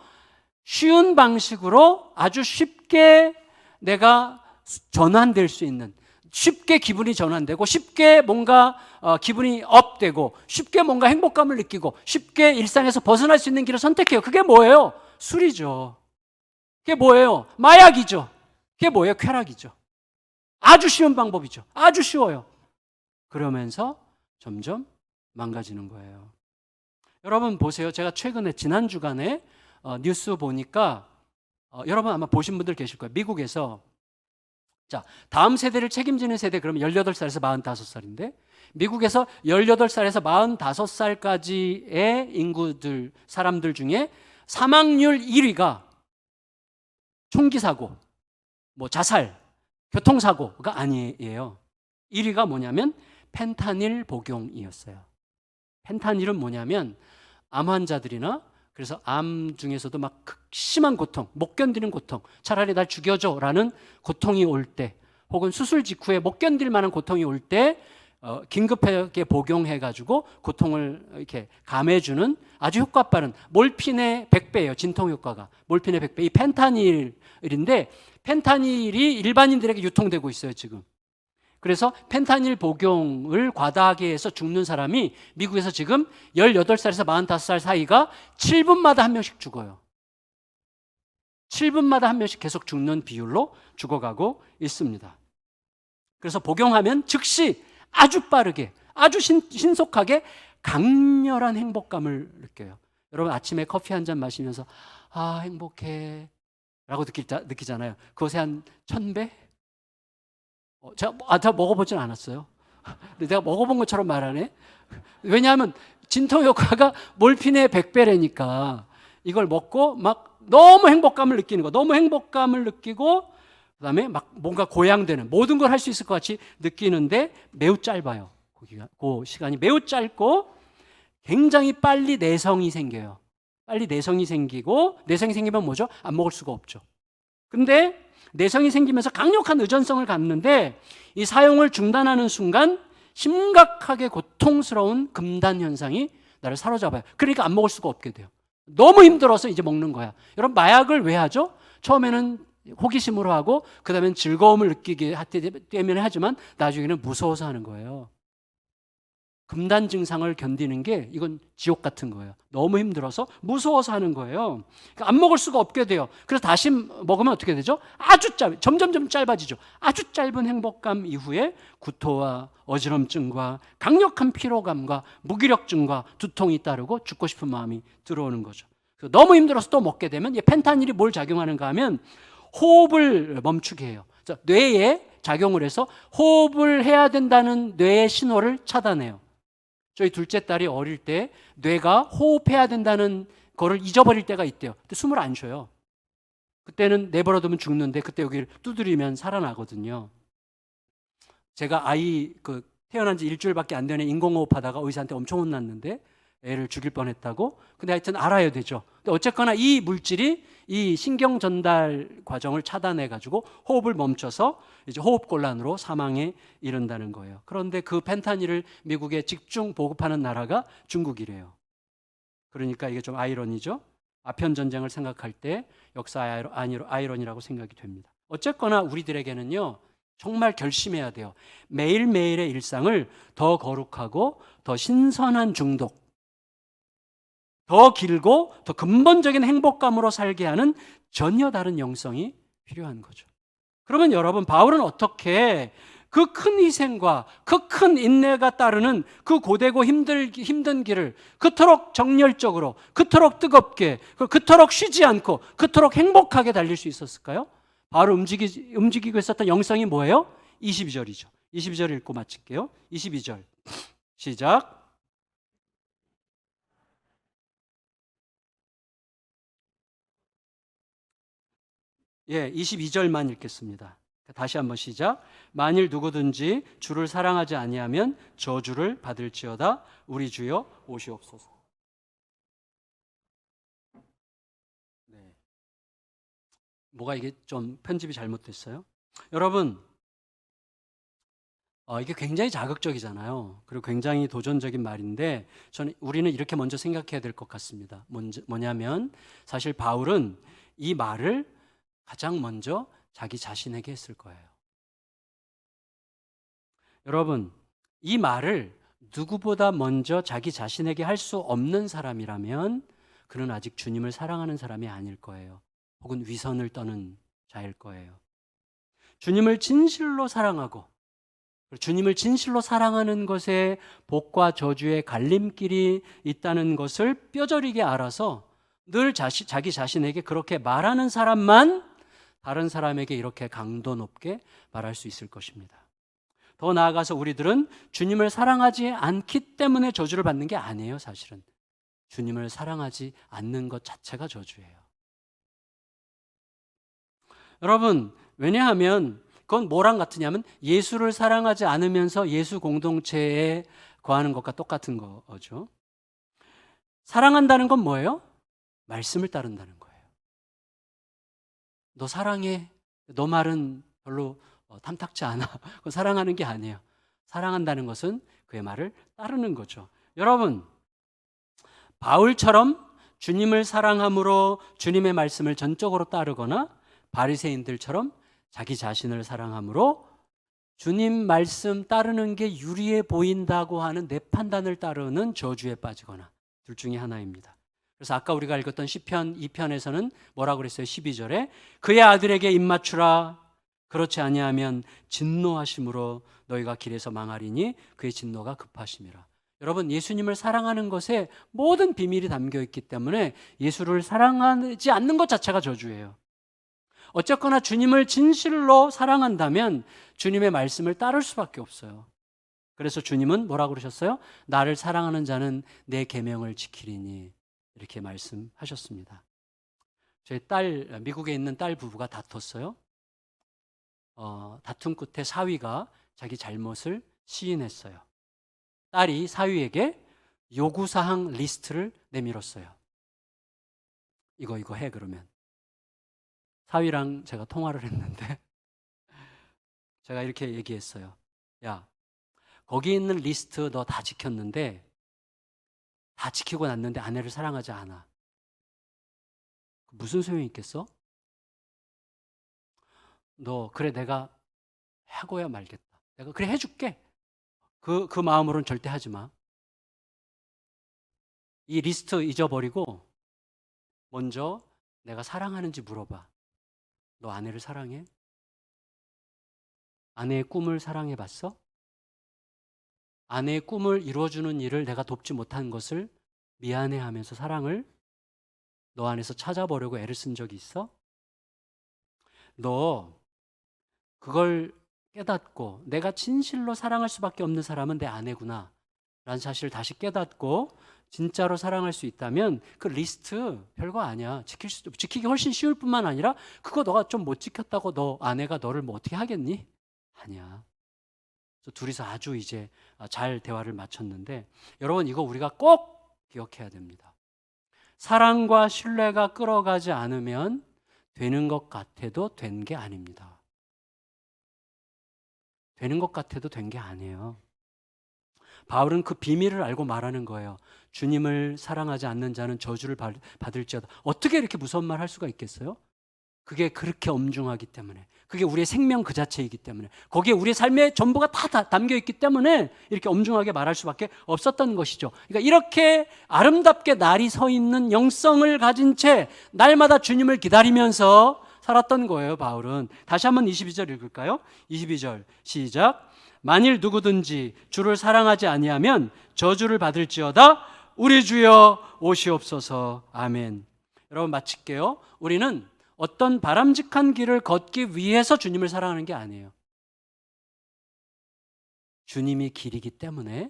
쉬운 방식으로 아주 쉽게 내가 전환될 수 있는, 쉽게 기분이 전환되고, 쉽게 뭔가 기분이 업되고, 쉽게 뭔가 행복감을 느끼고, 쉽게 일상에서 벗어날 수 있는 길을 선택해요. 그게 뭐예요? 술이죠. 그게 뭐예요? 마약이죠. 그게 뭐예요? 쾌락이죠. 아주 쉬운 방법이죠. 아주 쉬워요. 그러면서 점점 망가지는 거예요. 여러분 보세요. 제가 최근에 지난 주간에 뉴스 보니까 여러분 아마 보신 분들 계실 거예요. 미국에서 다음 세대를 책임지는 세대, 그러면 18살에서 45살인데 미국에서 18살에서 45살까지의 인구들, 사람들 중에 사망률 1위가 총기 사고, 자살, 교통사고가 아니에요. 1위가 뭐냐면 펜타닐 복용이었어요. 펜타닐은 뭐냐면 암 환자들이나, 그래서 암 중에서도 막 극심한 고통, 못 견디는 고통, 차라리 날 죽여줘라는 고통이 올 때, 혹은 수술 직후에 못 견딜 만한 고통이 올 때 긴급하게 복용해가지고 고통을 이렇게 감해주는 아주 효과 빠른 몰핀의 100배예요. 진통 효과가 몰핀의 100배. 이 펜타닐인데 펜타닐이 일반인들에게 유통되고 있어요, 지금. 그래서 펜타닐 복용을 과다하게 해서 죽는 사람이 미국에서 지금 18살에서 45살 사이가 7분마다 한 명씩 죽어요. 7분마다 한 명씩 계속 죽는 비율로 죽어가고 있습니다. 그래서 복용하면 즉시 아주 빠르게, 아주 신속하게 강렬한 행복감을 느껴요. 여러분 아침에 커피 한 잔 마시면서 행복해 라고 느끼잖아요. 그것에 한 1000배? 제가 먹어보진 않았어요. 근데 내가 먹어본 것처럼 말하네. 왜냐하면 진통 효과가 몰핀의 100배라니까 이걸 먹고 막 너무 행복감을 느끼는 거, 너무 행복감을 느끼고 그다음에 막 뭔가 고양되는, 모든 걸 할 수 있을 것 같이 느끼는데 매우 짧아요. 그 시간이 매우 짧고 굉장히 빨리 내성이 생겨요. 빨리 내성이 생기고, 내성이 생기면 뭐죠? 안 먹을 수가 없죠. 근데 내성이 생기면서 강력한 의존성을 갖는데 이 사용을 중단하는 순간 심각하게 고통스러운 금단 현상이 나를 사로잡아요. 그러니까 안 먹을 수가 없게 돼요. 너무 힘들어서 이제 먹는 거야. 여러분 마약을 왜 하죠? 처음에는 호기심으로 하고 그 다음엔 즐거움을 느끼게 때문에 하지만 나중에는 무서워서 하는 거예요. 금단 증상을 견디는 게 이건 지옥 같은 거예요. 너무 힘들어서 무서워서 하는 거예요. 그러니까 안 먹을 수가 없게 돼요. 그래서 다시 먹으면 어떻게 되죠? 점점 짧아지죠. 아주 짧은 행복감 이후에 구토와 어지럼증과 강력한 피로감과 무기력증과 두통이 따르고 죽고 싶은 마음이 들어오는 거죠. 너무 힘들어서 또 먹게 되면 이 펜타닐이 뭘 작용하는가 하면 호흡을 멈추게 해요. 뇌에 작용을 해서 호흡을 해야 된다는 뇌의 신호를 차단해요. 저희 둘째 딸이 어릴 때 뇌가 호흡해야 된다는 거를 잊어버릴 때가 있대요. 근데 숨을 안 쉬어요. 그때는 내버려두면 죽는데 그때 여기를 두드리면 살아나거든요. 제가 태어난 지 일주일밖에 안 되는 인공호흡하다가 의사한테 엄청 혼났는데 애를 죽일 뻔했다고. 근데 하여튼 알아야 되죠. 근데 어쨌거나 이 물질이 이 신경 전달 과정을 차단해 가지고 호흡을 멈춰서 이제 호흡곤란으로 사망에 이른다는 거예요. 그런데 그 펜타닐을 미국에 집중 보급하는 나라가 중국이래요. 그러니까 이게 좀 아이러니죠. 아편 전쟁을 생각할 때 역사 아이러니라고 생각이 됩니다. 어쨌거나 우리들에게는요, 정말 결심해야 돼요. 매일매일의 일상을 더 거룩하고 더 신선한 중독, 더 길고 더 근본적인 행복감으로 살게 하는 전혀 다른 영성이 필요한 거죠. 그러면 여러분, 바울은 어떻게 그 큰 희생과 그 큰 인내가 따르는 그 고되고 힘든 길을 그토록 정열적으로, 그토록 뜨겁게, 그토록 쉬지 않고, 그토록 행복하게 달릴 수 있었을까요? 바로 움직이고 있었던 영성이 뭐예요? 22절이죠. 22절 읽고 마칠게요. 22절 시작. 예, 22절만 읽겠습니다. 다시 한번 시작. 만일 누구든지 주를 사랑하지 아니하면 저주를 받을지어다. 우리 주여 오시옵소서. 네. 뭐가 이게 좀 편집이 잘못됐어요? 여러분, 이게 굉장히 자극적이잖아요. 그리고 굉장히 도전적인 말인데 우리는 이렇게 먼저 생각해야 될 것 같습니다. 뭐냐면 사실 바울은 이 말을 가장 먼저 자기 자신에게 했을 거예요. 여러분, 이 말을 누구보다 먼저 자기 자신에게 할 수 없는 사람이라면 그는 아직 주님을 사랑하는 사람이 아닐 거예요. 혹은 위선을 떠는 자일 거예요. 주님을 진실로 사랑하고 주님을 진실로 사랑하는 것에 복과 저주의 갈림길이 있다는 것을 뼈저리게 알아서 늘 자기 자신에게 그렇게 말하는 사람만 다른 사람에게 이렇게 강도 높게 말할 수 있을 것입니다. 더 나아가서 우리들은 주님을 사랑하지 않기 때문에 저주를 받는 게 아니에요, 사실은. 주님을 사랑하지 않는 것 자체가 저주예요. 여러분, 왜냐하면 그건 뭐랑 같으냐면 예수를 사랑하지 않으면서 예수 공동체에 거하는 것과 똑같은 거죠. 사랑한다는 건 뭐예요? 말씀을 따른다는 거예요. 너 사랑해. 너 말은 별로 탐탁지 않아. 그건 사랑하는 게 아니에요. 사랑한다는 것은 그의 말을 따르는 거죠. 여러분, 바울처럼 주님을 사랑함으로 주님의 말씀을 전적으로 따르거나 바리새인들처럼 자기 자신을 사랑함으로 주님 말씀 따르는 게 유리해 보인다고 하는 내 판단을 따르는 저주에 빠지거나 둘 중에 하나입니다. 그래서 아까 우리가 읽었던 시편 2편에서는 뭐라고 그랬어요? 12절에 그의 아들에게 입맞추라. 그렇지 아니하면 진노하심으로 너희가 길에서 망하리니 그의 진노가 급하심이라. 여러분, 예수님을 사랑하는 것에 모든 비밀이 담겨 있기 때문에 예수를 사랑하지 않는 것 자체가 저주예요. 어쨌거나 주님을 진실로 사랑한다면 주님의 말씀을 따를 수밖에 없어요. 그래서 주님은 뭐라고 그러셨어요? 나를 사랑하는 자는 내 계명을 지키리니 이렇게 말씀하셨습니다. 저희 미국에 있는 딸 부부가 다퉜어요. 다툼 끝에 사위가 자기 잘못을 시인했어요. 딸이 사위에게 요구사항 리스트를 내밀었어요. 이거 해 그러면. 사위랑 제가 통화를 했는데 제가 이렇게 얘기했어요. 야, 거기 있는 리스트 너 다 지켰는데 다 지키고 났는데 아내를 사랑하지 않아. 무슨 소용이 있겠어? 너 그래 내가 하고야 말겠다. 내가 그래 해줄게. 그 마음으로는 절대 하지 마. 이 리스트 잊어버리고 먼저 내가 사랑하는지 물어봐. 너 아내를 사랑해? 아내의 꿈을 사랑해봤어? 아내의 꿈을 이루어주는 일을 내가 돕지 못한 것을 미안해하면서 사랑을 너 안에서 찾아보려고 애를 쓴 적이 있어? 너 그걸 깨닫고 내가 진실로 사랑할 수밖에 없는 사람은 내 아내구나 라는 사실을 다시 깨닫고 진짜로 사랑할 수 있다면 그 리스트 별거 아니야. 지키기 훨씬 쉬울 뿐만 아니라 그거 너가 좀 못 지켰다고 너 아내가 너를 뭐 어떻게 하겠니? 아니야. 그래서 둘이서 아주 이제 잘 대화를 마쳤는데 여러분 이거 우리가 꼭 기억해야 됩니다. 사랑과 신뢰가 끌어가지 않으면 되는 것 같아도 된 게 아닙니다. 되는 것 같아도 된 게 아니에요. 바울은 그 비밀을 알고 말하는 거예요. 주님을 사랑하지 않는 자는 저주를 받을지어다. 어떻게 이렇게 무서운 말 할 수가 있겠어요? 그게 그렇게 엄중하기 때문에, 그게 우리의 생명 그 자체이기 때문에, 거기에 우리의 삶의 전부가 다 담겨 있기 때문에 이렇게 엄중하게 말할 수밖에 없었던 것이죠. 그러니까 이렇게 아름답게 날이 서 있는 영성을 가진 채 날마다 주님을 기다리면서 살았던 거예요, 바울은. 다시 한번 22절 읽을까요? 22절 시작. 만일 누구든지 주를 사랑하지 아니하면 저주를 받을지어다. 우리 주여 오시옵소서. 아멘. 여러분 마칠게요. 우리는 어떤 바람직한 길을 걷기 위해서 주님을 사랑하는 게 아니에요. 주님이 길이기 때문에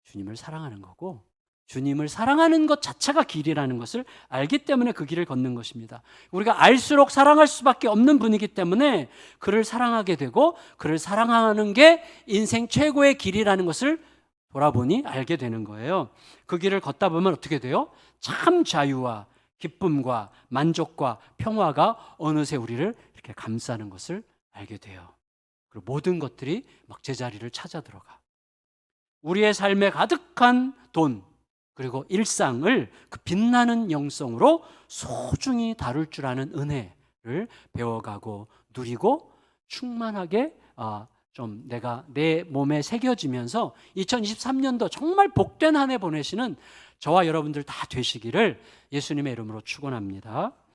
주님을 사랑하는 거고, 주님을 사랑하는 것 자체가 길이라는 것을 알기 때문에 그 길을 걷는 것입니다. 우리가 알수록 사랑할 수밖에 없는 분이기 때문에 그를 사랑하게 되고, 그를 사랑하는 게 인생 최고의 길이라는 것을 돌아보니 알게 되는 거예요. 그 길을 걷다 보면 어떻게 돼요? 참 자유와 기쁨과 만족과 평화가 어느새 우리를 이렇게 감싸는 것을 알게 돼요. 그리고 모든 것들이 막 제자리를 찾아 들어가. 우리의 삶에 가득한 돈, 그리고 일상을 그 빛나는 영성으로 소중히 다룰 줄 아는 은혜를 배워가고 누리고 충만하게 좀 내가 내 몸에 새겨지면서 2023년도 정말 복된 한 해 보내시는 저와 여러분들 다 되시기를 예수님의 이름으로 축원합니다.